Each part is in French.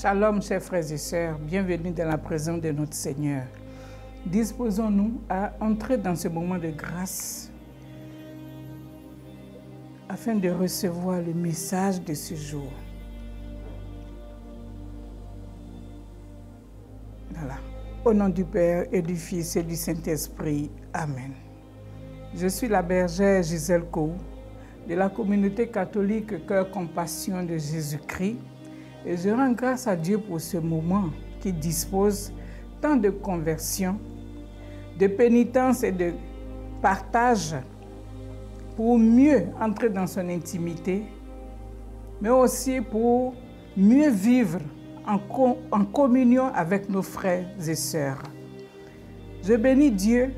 Shalom, chers frères et sœurs, bienvenue dans la présence de notre Seigneur. Disposons-nous à entrer dans ce moment de grâce afin de recevoir le message de ce jour. Voilà. Au nom du Père et du Fils et du Saint-Esprit. Amen. Je suis la bergère Gisèle Kou de la communauté catholique Cœur Compassion de Jésus-Christ et je rends grâce à Dieu pour ce moment qui dispose tant de conversion, de pénitence et de partage pour mieux entrer dans son intimité, mais aussi pour mieux vivre en communion avec nos frères et sœurs. Je bénis Dieu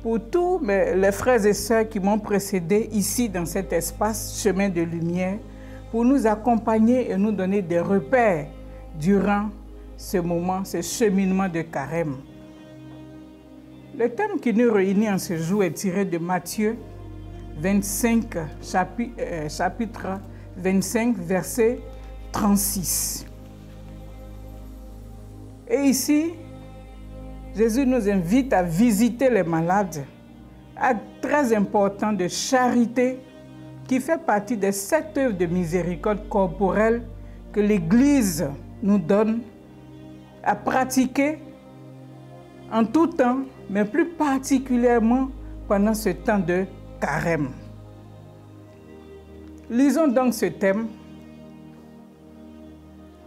pour tous les frères et sœurs qui m'ont précédé ici dans cet espace chemin de lumière pour nous accompagner et nous donner des repères durant ce moment, ce cheminement de carême. Le thème qui nous réunit en ce jour est tiré de Matthieu 25, chapitre 25, verset 36. Et ici, Jésus nous invite à visiter les malades, acte très important de charité qui fait partie des 7 œuvres de miséricorde corporelle que l'Église nous donne à pratiquer en tout temps, mais plus particulièrement pendant ce temps de carême. Lisons donc ce thème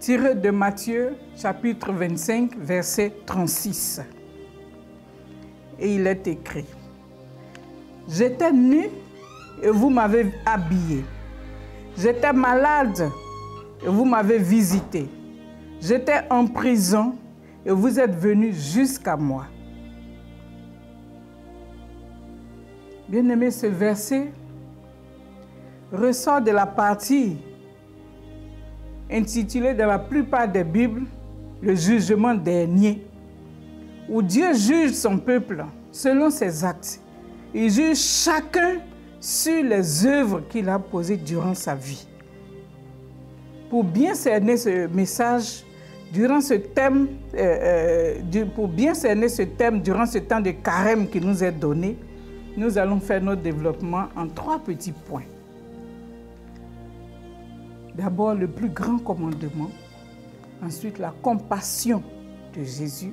tiré de Matthieu, chapitre 25, verset 36. Et il est écrit: « J'étais nu et vous m'avez habillé. J'étais malade et vous m'avez visité. J'étais en prison et vous êtes venus jusqu'à moi. » Bien-aimé, ce verset ressort de la partie intitulée dans la plupart des Bibles « Le jugement dernier », où Dieu juge son peuple selon ses actes. Il juge chacun sur les œuvres qu'il a posées durant sa vie. Pour bien cerner ce message, durant ce thème, durant ce temps de carême qui nous est donné, nous allons faire notre développement en 3 petits points. D'abord, le plus grand commandement. Ensuite, la compassion de Jésus.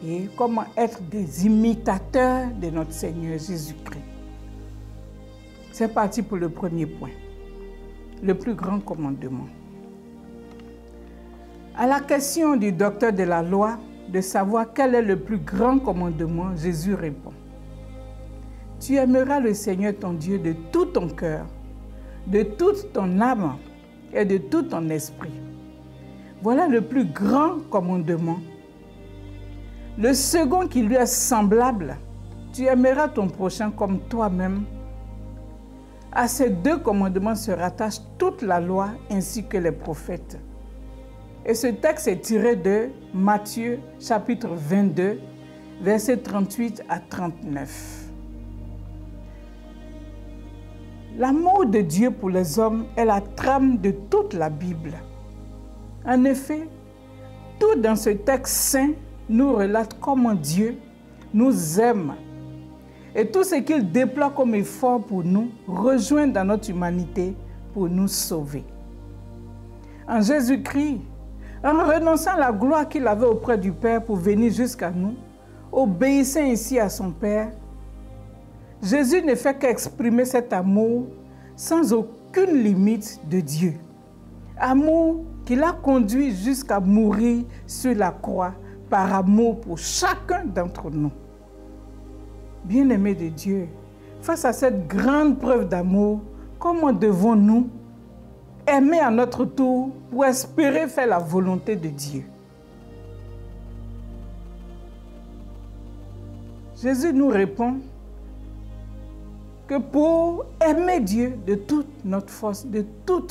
Et comment être des imitateurs de notre Seigneur Jésus-Christ. C'est parti pour le premier point. Le plus grand commandement. À la question du docteur de la loi de savoir quel est le plus grand commandement, Jésus répond: « Tu aimeras le Seigneur ton Dieu de tout ton cœur, de toute ton âme et de tout ton esprit. Voilà le plus grand commandement. Le second qui lui est semblable, tu aimeras ton prochain comme toi-même. À ces 2 commandements se rattache toute la loi ainsi que les prophètes. » Et ce texte est tiré de Matthieu chapitre 22, versets 38 à 39. L'amour de Dieu pour les hommes est la trame de toute la Bible. En effet, tout dans ce texte saint nous relate comment Dieu nous aime et tout ce qu'il déploie comme effort pour nous rejoint dans notre humanité pour nous sauver. En Jésus-Christ, en renonçant à la gloire qu'il avait auprès du Père pour venir jusqu'à nous, obéissant ainsi à son Père, Jésus ne fait qu'exprimer cet amour sans aucune limite de Dieu. Amour qui l'a conduit jusqu'à mourir sur la croix par amour pour chacun d'entre nous. Bien-aimés de Dieu, face à cette grande preuve d'amour, comment devons-nous aimer à notre tour pour espérer faire la volonté de Dieu? Jésus nous répond que pour aimer Dieu de toute notre force, de tout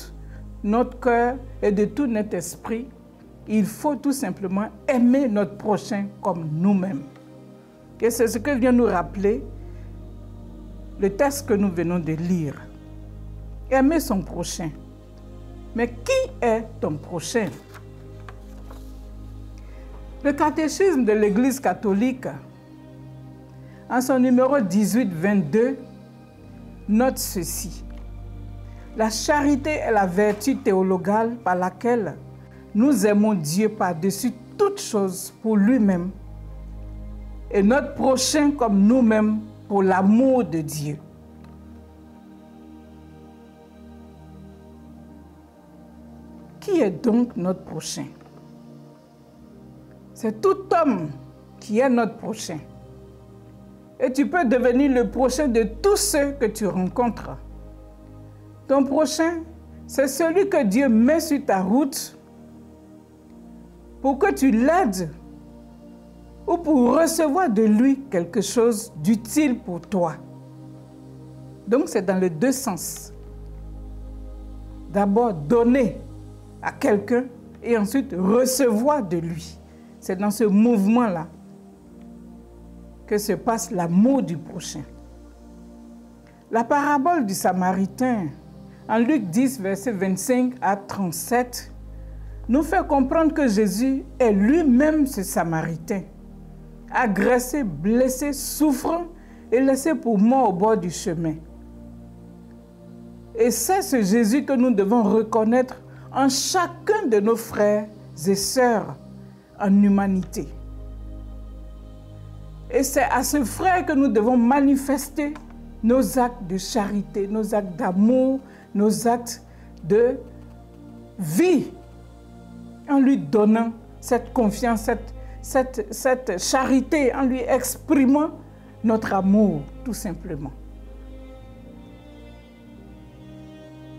notre cœur et de tout notre esprit, il faut tout simplement aimer notre prochain comme nous-mêmes. Et c'est ce que vient nous rappeler le texte que nous venons de lire. Aimer son prochain. Mais qui est ton prochain? Le catéchisme de l'Église catholique, en son numéro 18-22, note ceci. La charité est la vertu théologale par laquelle nous aimons Dieu par-dessus toute chose pour lui-même et notre prochain comme nous-mêmes pour l'amour de Dieu. Qui est donc notre prochain? C'est tout homme qui est notre prochain. Et tu peux devenir le prochain de tous ceux que tu rencontres. Ton prochain, c'est celui que Dieu met sur ta route pour que tu l'aides ou pour recevoir de lui quelque chose d'utile pour toi. Donc c'est dans les deux sens. D'abord donner à quelqu'un et ensuite recevoir de lui. C'est dans ce mouvement-là que se passe l'amour du prochain. La parabole du Samaritain, en Luc 10, versets 25 à 37, nous fait comprendre que Jésus est lui-même ce Samaritain, agressé, blessé, souffrant et laissé pour mort au bord du chemin. Et c'est ce Jésus que nous devons reconnaître en chacun de nos frères et sœurs en humanité. Et c'est à ce frère que nous devons manifester nos actes de charité, nos actes d'amour, nos actes de vie, en lui donnant cette confiance, cette charité, en lui exprimant notre amour, tout simplement.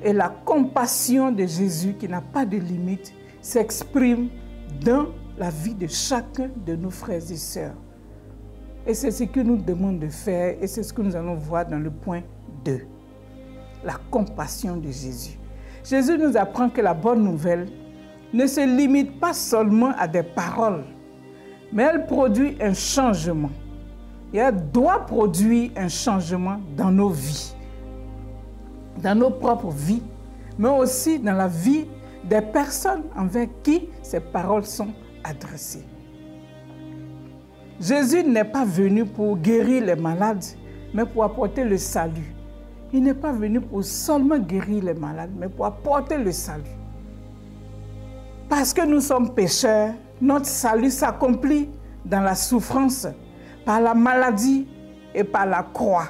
Et la compassion de Jésus, qui n'a pas de limite, s'exprime dans la vie de chacun de nos frères et sœurs. Et c'est ce que nous demande de faire, et c'est ce que nous allons voir dans le point 2. La compassion de Jésus. Jésus nous apprend que la bonne nouvelle ne se limite pas seulement à des paroles, mais elle produit un changement. Et elle doit produire un changement dans nos vies, dans nos propres vies, mais aussi dans la vie des personnes envers qui ces paroles sont adressées. Jésus n'est pas venu pour guérir les malades, mais pour apporter le salut. Il n'est pas venu pour seulement guérir les malades, mais pour apporter le salut. Parce que nous sommes pécheurs, notre salut s'accomplit dans la souffrance, par la maladie et par la croix.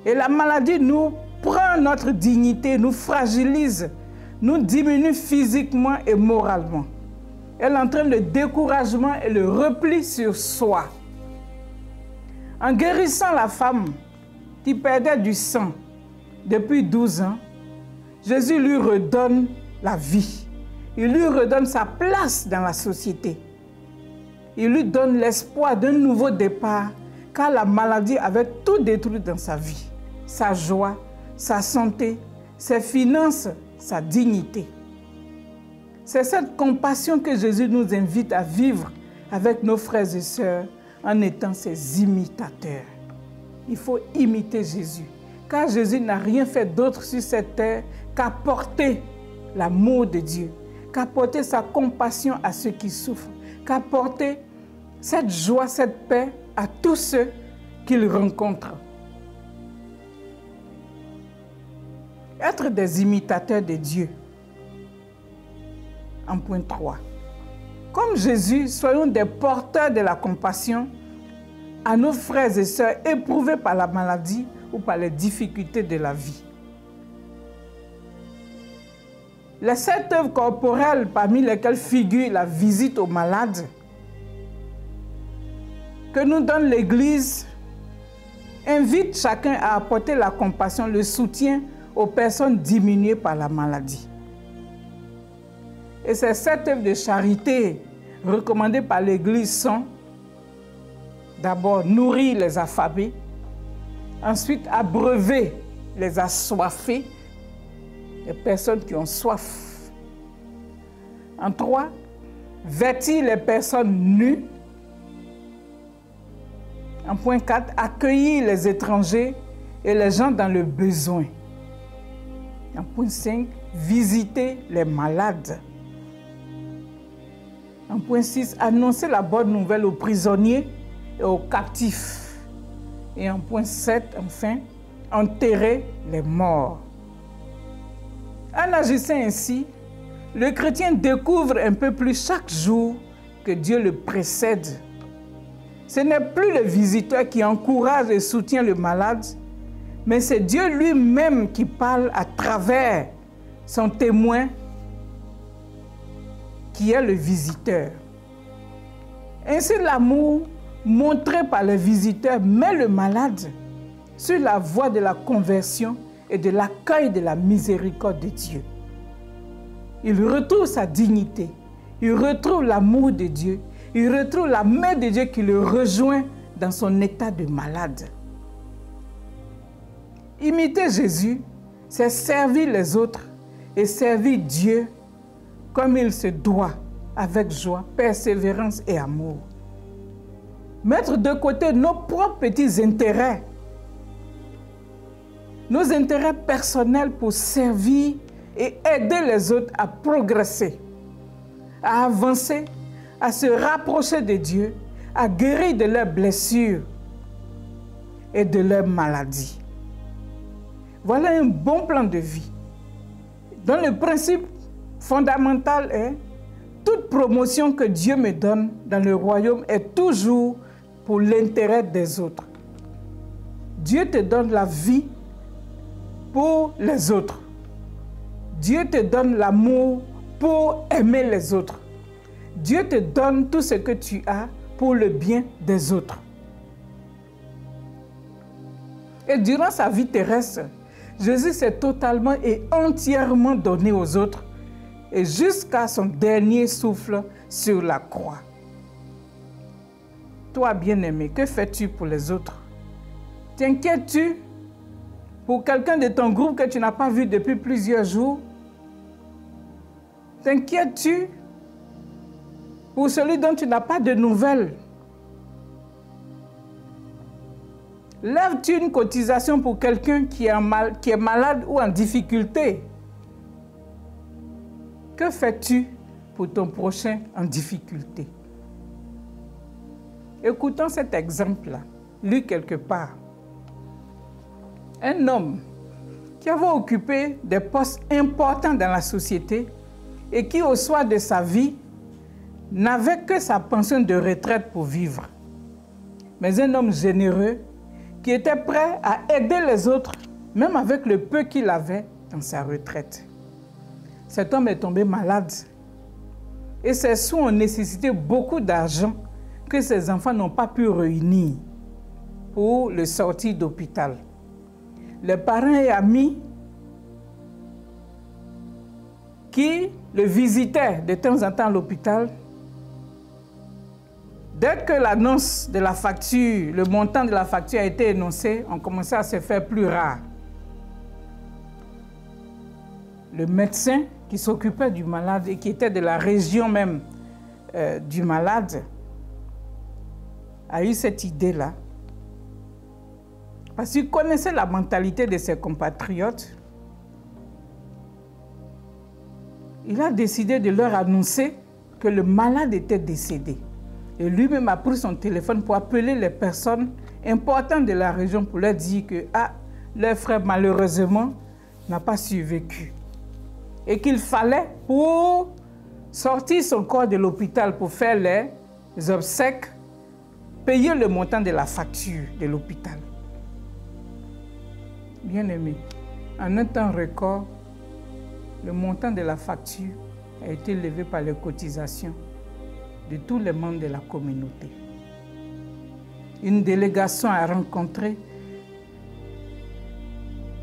Et la maladie nous prend notre dignité, nous fragilise, nous diminue physiquement et moralement. Elle entraîne le découragement et le repli sur soi. En guérissant la femme qui perdait du sang depuis 12 ans, Jésus lui redonne la vie. Il lui redonne sa place dans la société. Il lui donne l'espoir d'un nouveau départ, car la maladie avait tout détruit dans sa vie. Sa joie, sa santé, ses finances, sa dignité. C'est cette compassion que Jésus nous invite à vivre avec nos frères et sœurs en étant ses imitateurs. Il faut imiter Jésus, car Jésus n'a rien fait d'autre sur cette terre qu'apporter l'amour de Dieu, qu'apporter sa compassion à ceux qui souffrent, qu'apporter cette joie, cette paix à tous ceux qu'il rencontre. Être des imitateurs de Dieu. En point 3. Comme Jésus, soyons des porteurs de la compassion à nos frères et sœurs éprouvés par la maladie ou par les difficultés de la vie. Les 7 œuvres corporelles parmi lesquelles figure la visite aux malades que nous donne l'Église invitent chacun à apporter la compassion, le soutien aux personnes diminuées par la maladie. Et ces 7 œuvres de charité recommandées par l'Église sont d'abord nourrir les affamés, ensuite abreuver les assoiffés, les personnes qui ont soif. En 3, vêtir les personnes nues. En point 4, accueillir les étrangers et les gens dans le besoin. En point 5, visiter les malades. En point 6, annoncer la bonne nouvelle aux prisonniers et aux captifs. Et en point 7, enfin, enterrer les morts. En agissant ainsi, le chrétien découvre un peu plus chaque jour que Dieu le précède. Ce n'est plus le visiteur qui encourage et soutient le malade, mais c'est Dieu lui-même qui parle à travers son témoin qui est le visiteur. Ainsi, l'amour montré par le visiteur met le malade sur la voie de la conversion et de l'accueil de la miséricorde de Dieu. Il retrouve sa dignité, il retrouve l'amour de Dieu, il retrouve la main de Dieu qui le rejoint dans son état de malade. Imiter Jésus, c'est servir les autres et servir Dieu comme il se doit, avec joie, persévérance et amour. Mettre de côté nos propres petits intérêts, nos intérêts personnels pour servir et aider les autres à progresser, à avancer, à se rapprocher de Dieu, à guérir de leurs blessures et de leurs maladies. Voilà un bon plan de vie, dont le principe fondamental est toute promotion que Dieu me donne dans le royaume est toujours pour l'intérêt des autres. Dieu te donne la vie pour les autres. Dieu te donne l'amour pour aimer les autres. Dieu te donne tout ce que tu as pour le bien des autres. Et durant sa vie terrestre, Jésus s'est totalement et entièrement donné aux autres et jusqu'à son dernier souffle sur la croix. Toi, bien-aimé, que fais-tu pour les autres? T'inquiètes-tu pour quelqu'un de ton groupe que tu n'as pas vu depuis plusieurs jours? T'inquiètes-tu pour celui dont tu n'as pas de nouvelles? Lèves-tu une cotisation pour quelqu'un qui est malade ou en difficulté? Que fais-tu pour ton prochain en difficulté? Écoutons cet exemple-là, lu quelque part. Un homme qui avait occupé des postes importants dans la société et qui, au soir de sa vie, n'avait que sa pension de retraite pour vivre. Mais un homme généreux qui était prêt à aider les autres, même avec le peu qu'il avait dans sa retraite. Cet homme est tombé malade et ses soins ont nécessité beaucoup d'argent que ses enfants n'ont pas pu réunir pour le sortir d'hôpital. Les parents et amis qui le visitaient de temps en temps à l'hôpital, dès que l'annonce de la facture, le montant de la facture a été énoncé, on commençait à se faire plus rare. Le médecin qui s'occupait du malade et qui était de la région même du malade a eu cette idée-là. Parce qu'il connaissait la mentalité de ses compatriotes. Il a décidé de leur annoncer que le malade était décédé. Et lui-même a pris son téléphone pour appeler les personnes importantes de la région pour leur dire que leur frère malheureusement n'a pas survécu. Et qu'il fallait, pour sortir son corps de l'hôpital pour faire les obsèques, payer le montant de la facture de l'hôpital. Bien-aimé, en un temps record, le montant de la facture a été levé par les cotisations de tous les membres de la communauté. Une délégation a rencontré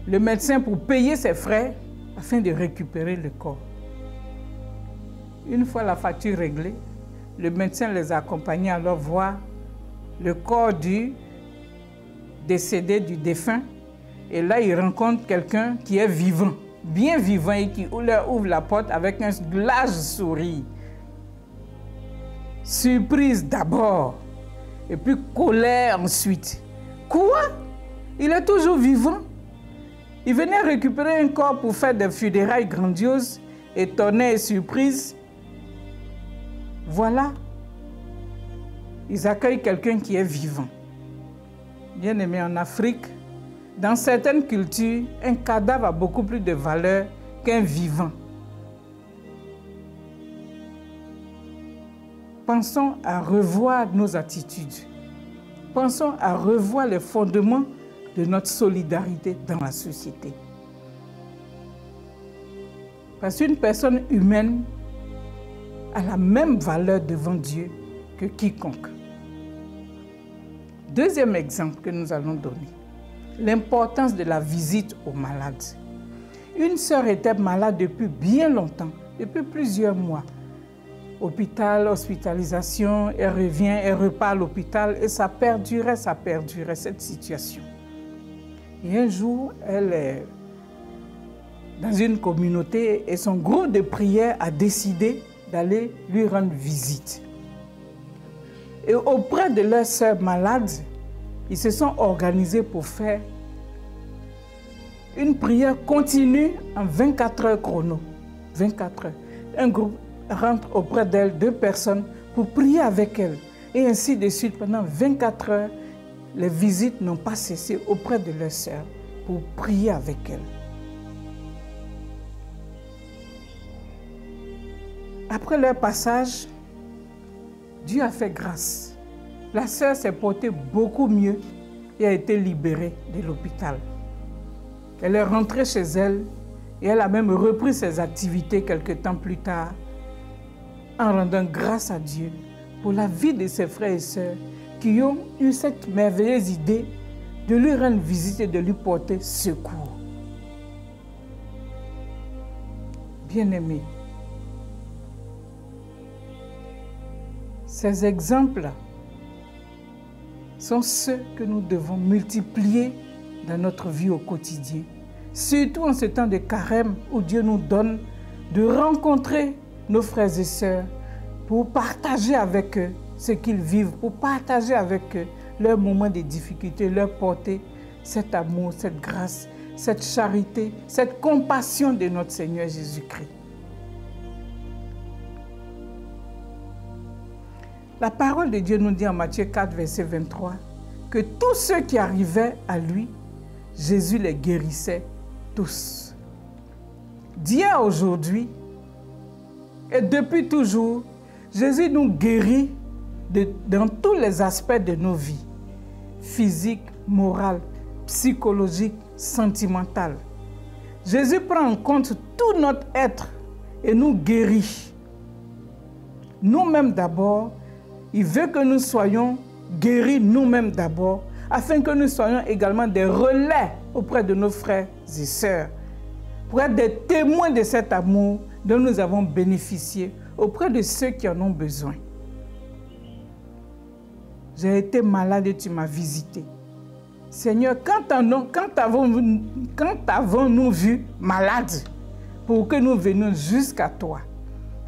le médecin pour payer ses frais afin de récupérer le corps. Une fois la facture réglée, le médecin les a accompagnés à leur voir le corps du décédé, du défunt. Et là, ils rencontrent quelqu'un qui est vivant, bien vivant, et qui leur ouvre la porte avec un large sourire. Surprise d'abord, et puis colère ensuite. Quoi? Il est toujours vivant? Il venait récupérer un corps pour faire des funérailles grandioses, étonné et surprise. Voilà, ils accueillent quelqu'un qui est vivant. Bien aimé, en Afrique, dans certaines cultures, un cadavre a beaucoup plus de valeur qu'un vivant. Pensons à revoir nos attitudes. Pensons à revoir les fondements de notre solidarité dans la société. Parce qu'une personne humaine a la même valeur devant Dieu que quiconque. Deuxième exemple que nous allons donner, l'importance de la visite aux malades. Une sœur était malade depuis bien longtemps, depuis plusieurs mois. Hôpital, hospitalisation, elle revient, elle repart à l'hôpital et ça perdurait cette situation. Et un jour, elle est dans une communauté et son groupe de prière a décidé d'aller lui rendre visite. Et auprès de leur sœur malade, ils se sont organisés pour faire une prière continue en 24 heures chrono. 24 heures. Un groupe rentre auprès d'elle, 2 personnes, pour prier avec elle. Et ainsi de suite, pendant 24 heures, les visites n'ont pas cessé auprès de leur sœur pour prier avec elle. Après leur passage, Dieu a fait grâce. La sœur s'est portée beaucoup mieux et a été libérée de l'hôpital. Elle est rentrée chez elle et elle a même repris ses activités quelque temps plus tard en rendant grâce à Dieu pour la vie de ses frères et sœurs qui ont eu cette merveilleuse idée de lui rendre visite et de lui porter secours. Bien-aimés, ces exemples sont ceux que nous devons multiplier dans notre vie au quotidien. Surtout en ce temps de carême où Dieu nous donne de rencontrer nos frères et sœurs pour partager avec eux ce qu'ils vivent, pour partager avec eux leurs moments de difficulté, leur porter cet amour, cette grâce, cette charité, cette compassion de notre Seigneur Jésus-Christ. La parole de Dieu nous dit en Matthieu 4, verset 23, que tous ceux qui arrivaient à lui, Jésus les guérissait tous. D'hier à aujourd'hui, et depuis toujours, Jésus nous guérit dans tous les aspects de nos vies, physiques, morales, psychologiques, sentimentales. Jésus prend en compte tout notre être et nous guérit. Nous-mêmes d'abord, il veut que nous soyons guéris nous-mêmes d'abord, afin que nous soyons également des relais auprès de nos frères et sœurs, pour être des témoins de cet amour dont nous avons bénéficié auprès de ceux qui en ont besoin. J'ai été malade et tu m'as visité. Seigneur, quand avons-nous vu malade pour que nous venions jusqu'à toi?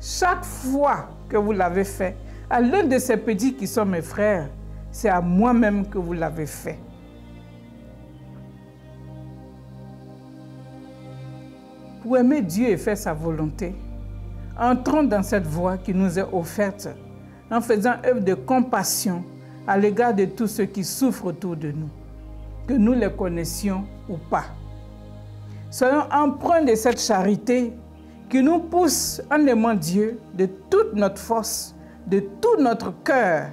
Chaque fois que vous l'avez fait, à l'un de ces petits qui sont mes frères, c'est à moi-même que vous l'avez fait. Pour aimer Dieu et faire sa volonté, entrons dans cette voie qui nous est offerte en faisant œuvre de compassion à l'égard de tous ceux qui souffrent autour de nous, que nous les connaissions ou pas. Soyons empreints de cette charité qui nous pousse en aimant Dieu de toute notre force, de tout notre cœur,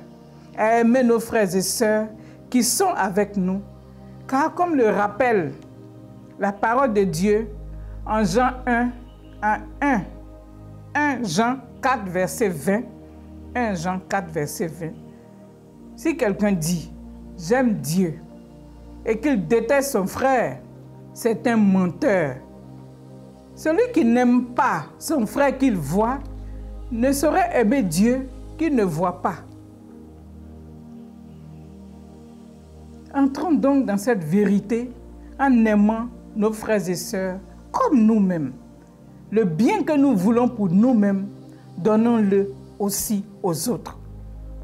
à aimer nos frères et sœurs qui sont avec nous. Car comme le rappelle la parole de Dieu en Jean 1, 1 Jean 4, verset 20, 1 Jean 4, verset 20, si quelqu'un dit « J'aime Dieu » et qu'il déteste son frère, c'est un menteur. Celui qui n'aime pas son frère qu'il voit ne saurait aimer Dieu qu'il ne voit pas. Entrons donc dans cette vérité en aimant nos frères et sœurs comme nous-mêmes. Le bien que nous voulons pour nous-mêmes, donnons-le aussi aux autres,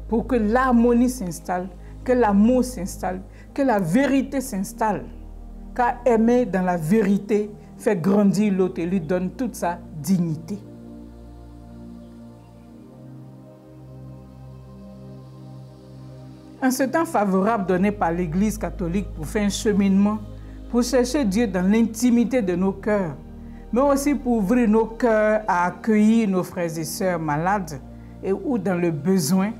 pour que l'harmonie s'installe, que l'amour s'installe, que la vérité s'installe. Car aimer dans la vérité fait grandir l'autre et lui donne toute sa dignité. En ce temps favorable donné par l'Église catholique pour faire un cheminement, pour chercher Dieu dans l'intimité de nos cœurs, mais aussi pour ouvrir nos cœurs à accueillir nos frères et sœurs malades et ou dans le besoin,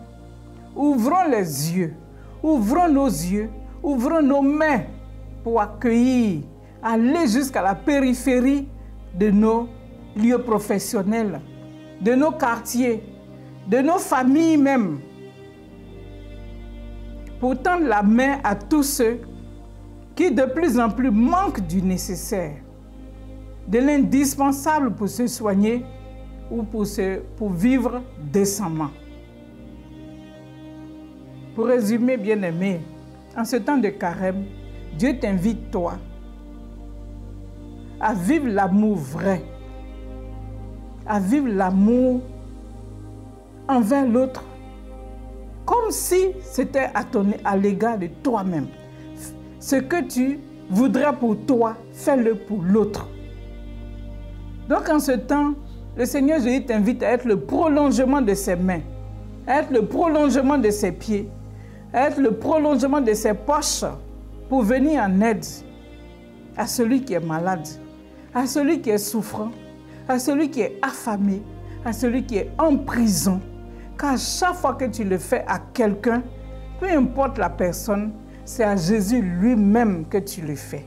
ouvrons les yeux, ouvrons nos yeux, ouvrons nos mains pour accueillir, aller jusqu'à la périphérie de nos lieux professionnels, de nos quartiers, de nos familles même, pour tendre la main à tous ceux qui de plus en plus manquent du nécessaire, de l'indispensable pour se soigner ou pour vivre décemment. Pour résumer, bien-aimé, en ce temps de carême, Dieu t'invite, toi, à vivre l'amour vrai, à vivre l'amour envers l'autre, comme si c'était à l'égard de toi-même. Ce que tu voudrais pour toi, fais-le pour l'autre. Donc en ce temps, le Seigneur Jésus t'invite à être le prolongement de ses mains, à être le prolongement de ses pieds, à être le prolongement de ses poches pour venir en aide à celui qui est malade, à celui qui est souffrant, à celui qui est affamé, à celui qui est en prison. Car chaque fois que tu le fais à quelqu'un, peu importe la personne, c'est à Jésus lui-même que tu le fais.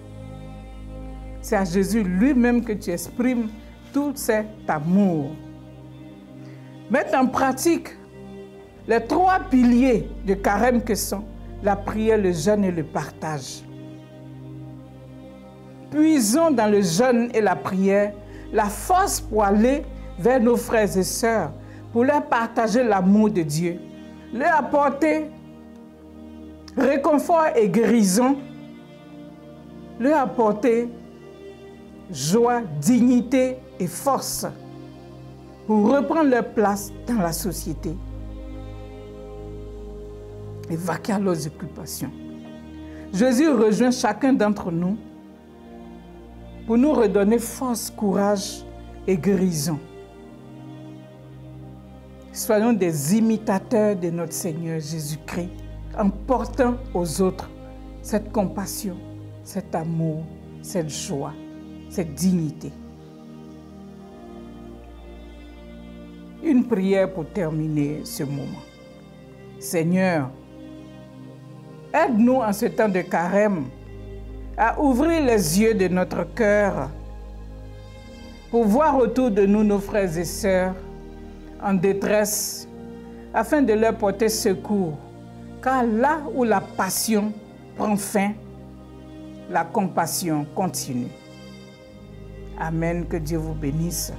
C'est à Jésus lui-même que tu exprimes tout cet amour. Mettre en pratique les 3 piliers de carême que sont la prière, le jeûne et le partage. Puisons dans le jeûne et la prière la force pour aller vers nos frères et sœurs, pour leur partager l'amour de Dieu, leur apporter réconfort et guérison, leur apporter joie, dignité et force pour reprendre leur place dans la société et vaquer à leurs occupations. Jésus rejoint chacun d'entre nous pour nous redonner force, courage et guérison. Soyons des imitateurs de notre Seigneur Jésus-Christ en portant aux autres cette compassion, cet amour, cette joie, cette dignité. Une prière pour terminer ce moment. Seigneur, aide-nous en ce temps de carême à ouvrir les yeux de notre cœur pour voir autour de nous nos frères et sœurs en détresse, afin de leur porter secours. Car là où la passion prend fin, la compassion continue. Amen, que Dieu vous bénisse.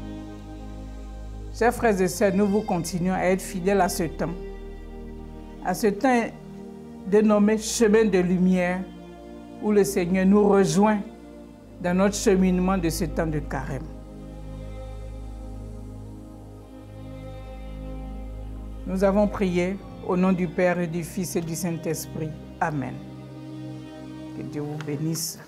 Chers frères et sœurs, nous vous continuons à être fidèles à ce temps dénommé chemin de lumière, où le Seigneur nous rejoint dans notre cheminement de ce temps de carême. Nous avons prié au nom du Père et du Fils et du Saint-Esprit. Amen. Que Dieu vous bénisse.